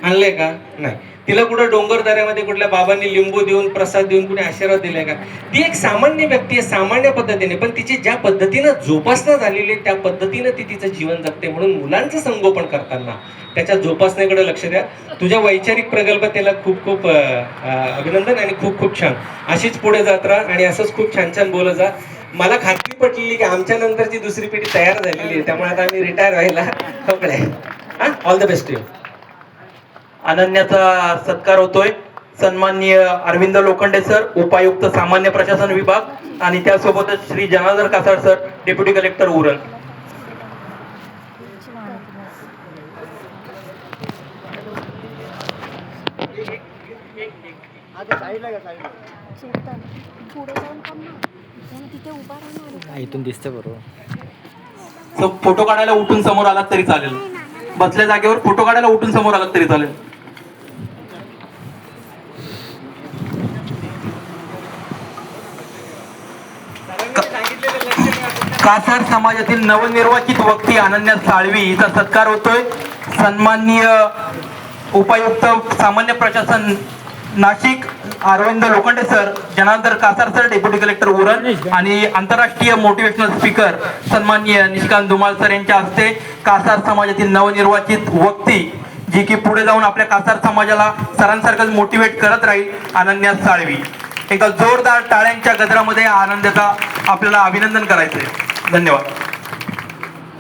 आणले का? नाही. तिला कुठं डोंगर दऱ्यामध्ये कुठल्या बाबांनी लिंबू देऊन प्रसाद देऊन कुणी आशीर्वाद दिलाय का? ती एक सामान्य व्यक्ती आहे, सामान्य पद्धतीने, पण तिची ज्या पद्धतीनं जोपासना झालेली आहे त्या पद्धतीनं ती तिचं जीवन जगते. म्हणून मुलांचं संगोपन करताना त्याच्या जोपासनेकडे लक्ष द्या. तुझ्या वैचारिक प्रगल्भतेला खूप खूप अभिनंदन आणि खूप खूप छान. अशीच पुढे जात राहा आणि असंच खूप छान छान बोलत जा. मला खात्री पटलेली की आमच्या नंतरची दुसरी पिढी तयार झालेली आहे, त्यामुळे आता आम्ही रिटायर व्हायला मोकळे आहे. All the best you. अनन्याचा सत्कार होतोय. सन्माननीय अरविंद लोखंडे सर, उपायुक्त सामान्य प्रशासन विभाग, आणि त्यासोबतच Shri Janardan Kasad sir, deputy collector Uran. इथून दिसतं बरोबर. फोटो काढायला उठून समोर आलात तरी चालेल. बसल्या जागेवर फोटो काढायला उठून समोर आलात तरी चालेल. कासार समाजातील नवनिर्वाचित व्यक्ती अनन्या साळवी हिचा सत्कार होतोय. सन्माननीय उपायुक्त सामान्य प्रशासन Nashik Arvind Lokhande sir, Janardan Kasar sir, deputy collector Uran, आणि आंतरराष्ट्रीय मोटिवेशनल स्पीकर सन्माननीय निशिकांत धुमाळ सर यांच्या हस्ते कासार समाजातील नवनिर्वाचित व्यक्ती, जी की पुढे जाऊन आपल्या कासार समाजाला सरांसारखंच मोटिवेट करत राहील, अनन्या साळवी. एका जोरदार टाळ्यांच्या गजरामध्ये आनंदाचा आपल्याला अभिनंदन करायचंय. धन्यवाद.